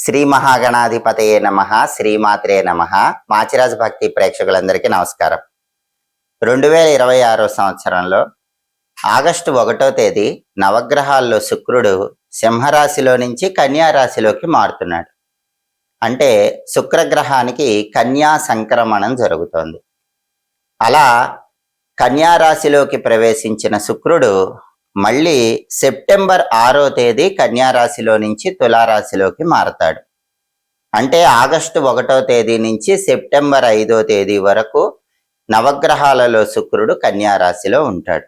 శ్రీ మహాగణాధిపతయే నమః, శ్రీమాత్రే నమః. మాచిరాజు భక్తి ప్రేక్షకులందరికీ నమస్కారం. 2026 సంవత్సరంలో ఆగస్టు 1వ తేదీ నవగ్రహాల్లో శుక్రుడు సింహరాశిలో నుంచి కన్యా రాశిలోకి మారుతున్నాడు. అంటే శుక్రగ్రహానికి కన్యా సంక్రమణం జరుగుతోంది. అలా కన్యా రాశిలోకి ప్రవేశించిన శుక్రుడు మళ్ళీ సెప్టెంబర్ 6వ తేదీ కన్యా రాశిలో నుంచి తులారాశిలోకి మారతాడు. అంటే ఆగస్టు 1వ తేదీ నుంచి సెప్టెంబర్ 5వ తేదీ వరకు నవగ్రహాలలో శుక్రుడు కన్యా రాశిలో ఉంటాడు.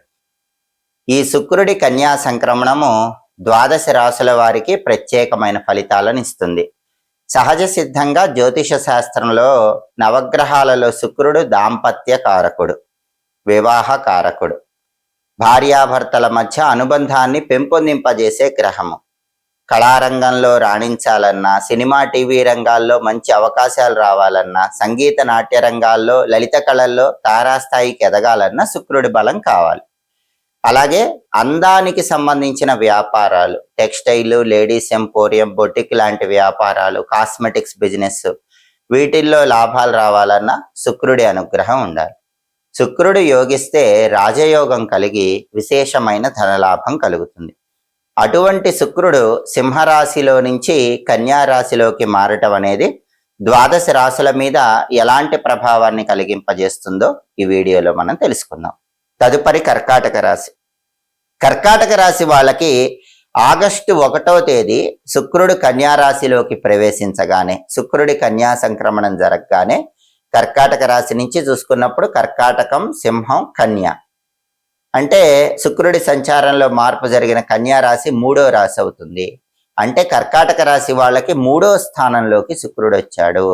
ఈ శుక్రుడి కన్యా సంక్రమణము 12 రాశుల వారికి ప్రత్యేకమైన ఫలితాలను ఇస్తుంది. సహజ సిద్ధంగా జ్యోతిష శాస్త్రంలో నవగ్రహాలలో శుక్రుడు దాంపత్య కారకుడు, వివాహ కారకుడు, భార్యాభర్తల మధ్య అనుబంధాన్ని పెంపొందింపజేసే గ్రహము. కళారంగంలో రాణించాలన్నా, సినిమా టీవీ రంగాల్లో మంచి అవకాశాలు రావాలన్నా, సంగీత నాట్య రంగాల్లో లలిత కళల్లో తారాస్థాయికి ఎదగాలన్నా శుక్రుడి బలం కావాలి. అలాగే అందానికి సంబంధించిన వ్యాపారాలు, టెక్స్టైల్, లేడీస్ ఎంపోరియం, బొటిక్ లాంటి వ్యాపారాలు, కాస్మెటిక్స్ బిజినెస్, వీటిల్లో లాభాలు రావాలన్నా శుక్రుడి అనుగ్రహం ఉండాలి. శుక్రుడు యోగిస్తే రాజయోగం కలిగి విశేషమైన ధనలాభం కలుగుతుంది. అటువంటి శుక్రుడు సింహరాశిలో నుంచి కన్యా రాశిలోకి మారటం అనేది 12 రాశుల మీద ఎలాంటి ప్రభావాన్ని కలిగింపజేస్తుందో ఈ వీడియోలో మనం తెలుసుకుందాం. తదుపరి కర్కాటక రాశి. కర్కాటక రాశి వాళ్ళకి ఆగస్టు 1వ తేదీ శుక్రుడు కన్యా రాశిలోకి ప్రవేశించగానే, శుక్రుడి కన్యా సంక్రమణం జరగగానే కర్కాటక రాశి నుంచి చూసుకున్నప్పుడు కర్కాటకం, సింహం, కన్య అంటే శుక్రుడి సంచారంలో మార్పు జరిగిన కన్యా రాశి 3వ రాశి అవుతుంది. అంటే కర్కాటక రాశి వాళ్ళకి 3వ స్థానంలోకి శుక్రుడు వచ్చాడు.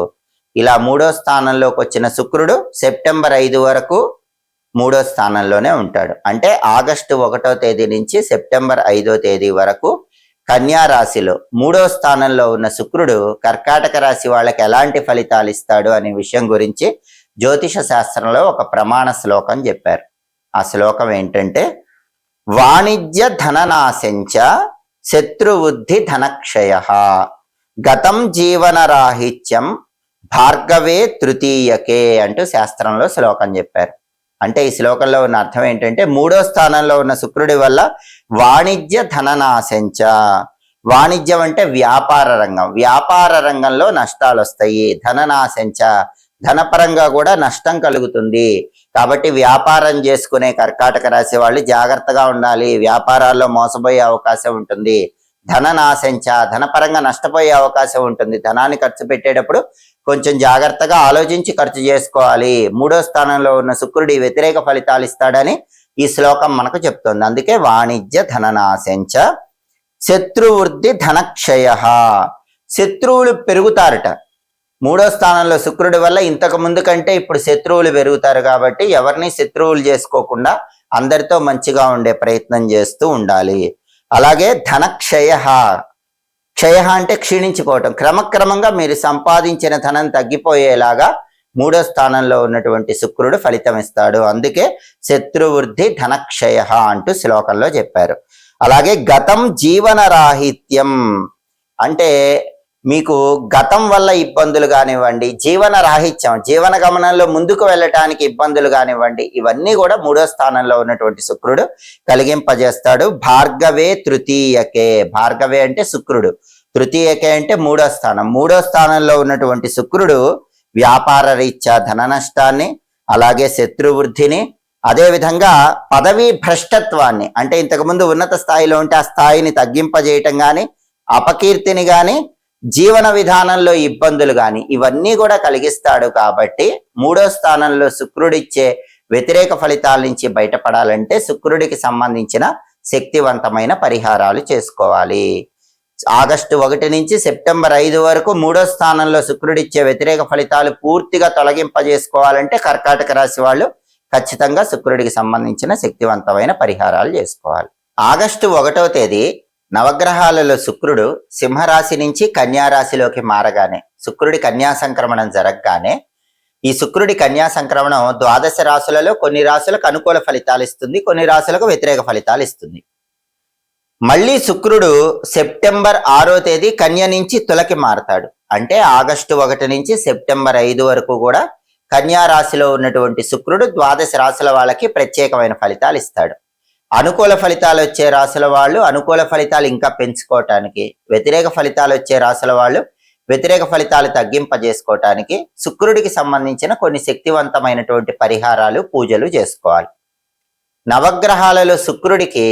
ఇలా 3వ స్థానంలోకి వచ్చిన శుక్రుడు సెప్టెంబర్ 5 వరకు 3వ స్థానంలోనే ఉంటాడు. అంటే ఆగస్టు 1వ తేదీ నుంచి సెప్టెంబర్ 5వ తేదీ వరకు కన్యా రాశిలో 3వ స్థానంలో ఉన్న శుక్రుడు కర్కాటక రాశి వాళ్ళకి ఎలాంటి ఫలితాలు ఇస్తాడు అనే విషయం గురించి జ్యోతిష శాస్త్రంలో ఒక ప్రమాణ శ్లోకం చెప్పారు. ఆ శ్లోకం ఏంటంటే, వాణిజ్య ధననాశంచ శత్రువృద్ధి ధనక్షయ గతం జీవన రాహిత్యం భార్గవే తృతీయకే అంటూ శాస్త్రంలో శ్లోకం చెప్పారు. అంటే ఈ శ్లోకంలో ఉన్న అర్థం ఏంటంటే, 3వ స్థానంలో ఉన్న శుక్రుడి వల్ల వాణిజ్య ధననాశంచ, వాణిజ్యం అంటే వ్యాపార రంగం, వ్యాపార రంగంలో నష్టాలు వస్తాయి. ధననాశంచ, ధనపరంగా కూడా నష్టం కలుగుతుంది. కాబట్టి వ్యాపారం చేసుకునే కర్కాటక రాశి వాళ్ళు జాగ్రత్తగా ఉండాలి. వ్యాపారాల్లో మోసపోయే అవకాశం ఉంటుంది. ధననాశంచ, ధనపరంగా నష్టపోయే అవకాశం ఉంటుంది. ధనాన్ని ఖర్చు పెట్టేటప్పుడు కొంచెం జాగ్రత్తగా ఆలోచించి ఖర్చు చేసుకోవాలి. 3వ స్థానంలో ఉన్న శుక్రుడి వ్యతిరేక ఫలితాలు ఇస్తాడని ఈ శ్లోకం మనకు చెప్తోంది. అందుకే వాణిజ్య ధననాశంచ శత్రువృద్ధి ధనక్షయ, శత్రువులు పెరుగుతారట. 3వ స్థానంలో శుక్రుడి వల్ల ఇంతకు ముందు కంటే ఇప్పుడు శత్రువులు పెరుగుతారు. కాబట్టి ఎవరిని శత్రువులు చేసుకోకుండా అందరితో మంచిగా ఉండే ప్రయత్నం చేస్తూ ఉండాలి. అలాగే ధనక్షయ, క్షయ అంటే క్షీణించిపోవటం, క్రమక్రమంగా మీరు సంపాదించిన ధనం తగ్గిపోయేలాగా 3వ స్థానంలో ఉన్నటువంటి శుక్రుడు ఫలితం ఇస్తాడు. అందుకే శత్రువృద్ధి ధనక్షయ అంటూ శ్లోకంలో చెప్పారు. అలాగే గతం జీవన రాహిత్యం అంటే మీకు గతం వల్ల ఇబ్బందులు కానివ్వండి, జీవన రాహిత్యం, జీవన గమనంలో ముందుకు వెళ్ళటానికి ఇబ్బందులు కానివ్వండి, ఇవన్నీ కూడా 3వ స్థానంలో ఉన్నటువంటి శుక్రుడు కలిగింపజేస్తాడు. భార్గవే తృతీయకే, భార్గవే అంటే శుక్రుడు, తృతీయకే అంటే 3వ స్థానం. 3వ స్థానంలో ఉన్నటువంటి శుక్రుడు వ్యాపార రీత్యా ధన నష్టాన్ని, అలాగే శత్రువృద్ధిని, అదేవిధంగా పదవీ భ్రష్టత్వాన్ని, అంటే ఇంతకుముందు ఉన్నత స్థాయిలో ఉంటే ఆ స్థాయిని తగ్గింపజేయటం కానీ, అపకీర్తిని కానీ, జీవన విధానంలో ఇబ్బందులు కానీ, ఇవన్నీ కూడా కలిగిస్తాడు. కాబట్టి 3వ స్థానంలో శుక్రుడిచ్చే వ్యతిరేక ఫలితాల నుంచి బయటపడాలంటే శుక్రుడికి సంబంధించిన శక్తివంతమైన పరిహారాలు చేసుకోవాలి. ఆగస్టు 1 నుంచి సెప్టెంబర్ 5 వరకు 3వ స్థానంలో శుక్రుడిచ్చే వ్యతిరేక ఫలితాలు పూర్తిగా తొలగింపజేసుకోవాలంటే కర్కాటక రాశి వాళ్ళు ఖచ్చితంగా శుక్రుడికి సంబంధించిన శక్తివంతమైన పరిహారాలు చేసుకోవాలి. ఆగస్టు 1వ తేదీ నవగ్రహాలలో శుక్రుడు సింహరాశి నుంచి కన్యా రాశిలోకి మారగానే, శుక్రుడి కన్యా సంక్రమణం జరగగానే, ఈ శుక్రుడి కన్యా సంక్రమణం 12 రాశులలో కొన్ని రాశులకు అనుకూల ఫలితాలు ఇస్తుంది, కొన్ని రాశులకు వ్యతిరేక ఫలితాలు ఇస్తుంది. మళ్ళీ శుక్రుడు సెప్టెంబర్ 6వ తేదీ కన్య నుంచి తులకి మారతాడు. అంటే ఆగస్టు 1 నుంచి సెప్టెంబర్ 5 వరకు కూడా కన్యా రాశిలో ఉన్నటువంటి శుక్రుడు ద్వాదశ రాశుల వాళ్ళకి ప్రత్యేకమైన ఫలితాలు ఇస్తాడు. అనుకూల ఫలితాలు వచ్చే రాశుల వాళ్ళు అనుకూల ఫలితాలు ఇంకా పెంచుకోవటానికి, వ్యతిరేక ఫలితాలు వచ్చే రాశుల వాళ్ళు వ్యతిరేక ఫలితాలు తగ్గింపజేసుకోవటానికి శుక్రుడికి సంబంధించిన కొన్ని శక్తివంతమైనటువంటి పరిహారాలు, పూజలు చేసుకోవాలి. నవగ్రహాలలో శుక్రుడికి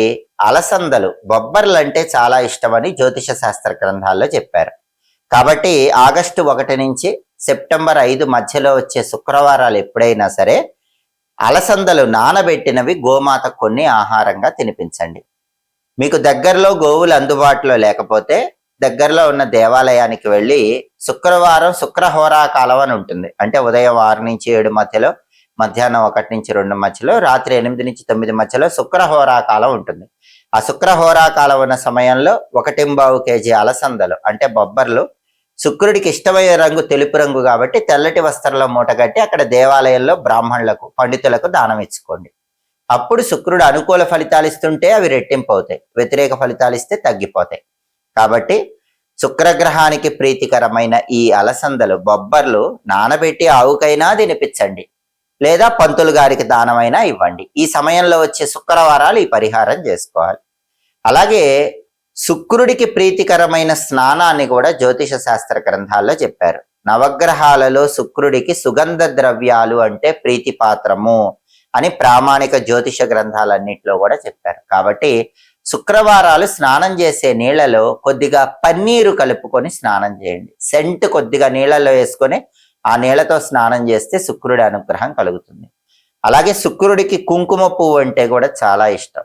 అలసందలు, బొబ్బర్లు అంటే చాలా ఇష్టమని జ్యోతిష శాస్త్ర గ్రంథాల్లో చెప్పారు. కాబట్టి ఆగస్టు 1 నుంచి సెప్టెంబర్ 5 మధ్యలో వచ్చే శుక్రవారాలు ఎప్పుడైనా సరే అలసందలు నానబెట్టినవి గోమాత కొన్ని ఆహారంగా తినిపించండి. మీకు దగ్గరలో గోవులు అందుబాటులో లేకపోతే దగ్గరలో ఉన్న దేవాలయానికి వెళ్ళి శుక్రవారం శుక్రహోరా కాలం అని ఉంటుంది. అంటే ఉదయం 6 నుంచి 7 మధ్యలో, మధ్యాహ్నం 1 నుంచి 2 మధ్యలో, రాత్రి 8 నుంచి 9 మధ్యలో శుక్రహోరా కాలం ఉంటుంది. ఆ శుక్రహోరా కాలం ఉన్న సమయంలో 1.25 కేజీ అలసందలు అంటే బొబ్బర్లు, శుక్రుడికి ఇష్టమైన రంగు తెలుపు రంగు కాబట్టి తెల్లటి వస్త్రంలో మూటగట్టి అక్కడ దేవాలయంలో బ్రాహ్మణులకు, పండితులకు దానం ఇచ్చుకోండి. అప్పుడు శుక్రుడు అనుకూల ఫలితాలు ఇస్తుంటే అవి రెట్టింపు అవుతాయి, వ్యతిరేక ఫలితాలు ఇస్తే తగ్గిపోతాయి. కాబట్టి శుక్రగ్రహానికి ప్రీతికరమైన ఈ అలసందలు, బొబ్బర్లు నానబెట్టి ఆవుకైనా తినిపించండి, లేదా పంతులు గారికి దానమైనా ఇవ్వండి. ఈ సమయంలో వచ్చే శుక్రవారాలు ఈ పరిహారం చేసుకోవాలి. అలాగే శుక్రుడికి ప్రీతికరమైన స్నానాన్ని కూడా జ్యోతిష శాస్త్ర గ్రంథాల్లో చెప్పారు. నవగ్రహాలలో శుక్రుడికి సుగంధ ద్రవ్యాలు అంటే ప్రీతిపాత్రము అని ప్రామాణిక జ్యోతిష గ్రంథాలన్నింటిలో కూడా చెప్పారు. కాబట్టి శుక్రవారాలు స్నానం చేసే నీళ్లలో కొద్దిగా పన్నీరు కలుపుకొని స్నానం చేయండి. సెంట్ కొద్దిగా నీళ్లలో వేసుకొని ఆ నీళ్లతో స్నానం చేస్తే శుక్రుడి అనుగ్రహం కలుగుతుంది. అలాగే శుక్రుడికి కుంకుమ పువ్వు అంటే కూడా చాలా ఇష్టం.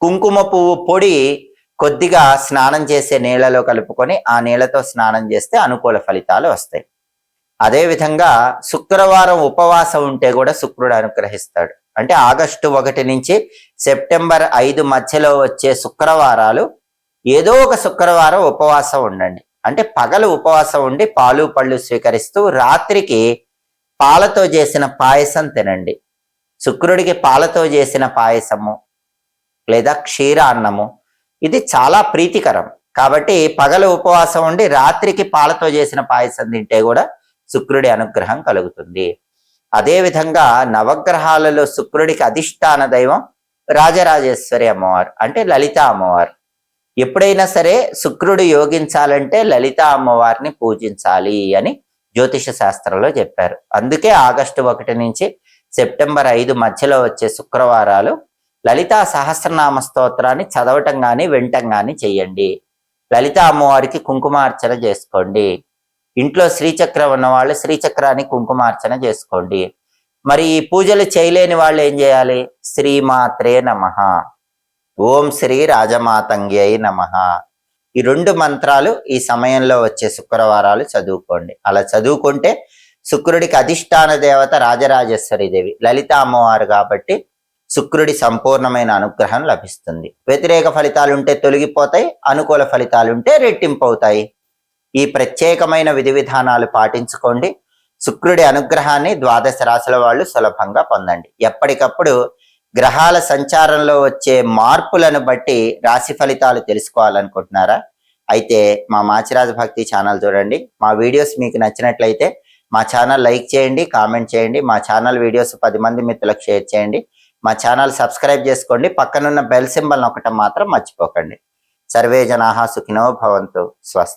కుంకుమ పువ్వు పొడి కొద్దిగా స్నానం చేసే నీళ్లలో కలుపుకొని ఆ నీళ్లతో స్నానం చేస్తే అనుకూల ఫలితాలు వస్తాయి. అదేవిధంగా శుక్రవారం ఉపవాసం ఉంటే కూడా శుక్రుడు అనుగ్రహిస్తాడు. అంటే ఆగస్టు 1 నుంచి సెప్టెంబర్ 5 మధ్యలో వచ్చే శుక్రవారాలు ఏదో ఒక శుక్రవారం ఉపవాసం ఉండండి. అంటే పగలు ఉపవాసం ఉండి పాలు పళ్ళు స్వీకరిస్తూ రాత్రికి పాలతో చేసిన పాయసం తినండి. శుక్రుడికి పాలతో చేసిన పాయసము లేదా క్షీరాన్నము ఇది చాలా ప్రీతికరం. కాబట్టి పగలు ఉపవాసం ఉండి రాత్రికి పాలతో చేసిన పాయసం తింటే కూడా శుక్రుడి అనుగ్రహం కలుగుతుంది. అదేవిధంగా నవగ్రహాలలో శుక్రుడికి అధిష్టాన దైవం రాజరాజేశ్వరి అమ్మవారు అంటే లలిత అమ్మవారు. ఎప్పుడైనా సరే శుక్రుడు యోగించాలంటే లలిత అమ్మవారిని పూజించాలి అని జ్యోతిష శాస్త్రంలో చెప్పారు. అందుకే ఆగస్టు 1 నుంచి సెప్టెంబర్ 5 మధ్యలో వచ్చే శుక్రవారాలు లలితా సహస్రనామ స్తోత్రాన్ని చదవటం కానీ వినటం కానీ చెయ్యండి. లలిత అమ్మవారికి కుంకుమార్చన చేసుకోండి. ఇంట్లో శ్రీచక్రం ఉన్న వాళ్ళు శ్రీచక్రాన్ని కుంకుమార్చన చేసుకోండి. మరి ఈ పూజలు చేయలేని వాళ్ళు ఏం చేయాలి? శ్రీమాత్రే నమః, ఓం శ్రీ రాజమాతంగ్యై నమః, ఈ 2 మంత్రాలు ఈ సమయంలో వచ్చే శుక్రవారాలు చదువుకోండి. అలా చదువుకుంటే శుక్రుడికి అధిష్టాన దేవత రాజరాజేశ్వరి దేవి లలిత అమ్మవారు కాబట్టి శుక్రుడి సంపూర్ణమైన అనుగ్రహం లభిస్తుంది. వ్యతిరేక ఫలితాలుంటే తొలగిపోతాయి, అనుకూల ఫలితాలుంటే రెట్టింపు అవుతాయి. ఈ ప్రత్యేకమైన విధి విధానాలు పాటించుకోండి. శుక్రుడి అనుగ్రహాన్ని ద్వాదశ రాశుల వాళ్ళు సులభంగా పొందండి. ఎప్పటికప్పుడు గ్రహాల సంచారంలో వచ్చే మార్పులను బట్టి రాశి ఫలితాలు తెలుసుకోవాలనుకుంటున్నారా? అయితే మా మాచిరాజ భక్తి ఛానల్ చూడండి. మా వీడియోస్ మీకు నచ్చినట్లయితే మా ఛానల్ లైక్ చేయండి, కామెంట్ చేయండి. మా ఛానల్ వీడియోస్ 10 మంది మిత్రులకు షేర్ చేయండి. మా ఛానల్ సబ్స్క్రైబ్ చేసుకోండి. పక్కనున్న బెల్ సింబల్ నొక్కటం మాత్రం మర్చిపోకండి. సర్వే జనాః సుఖినో భవంతు. స్వస్తి.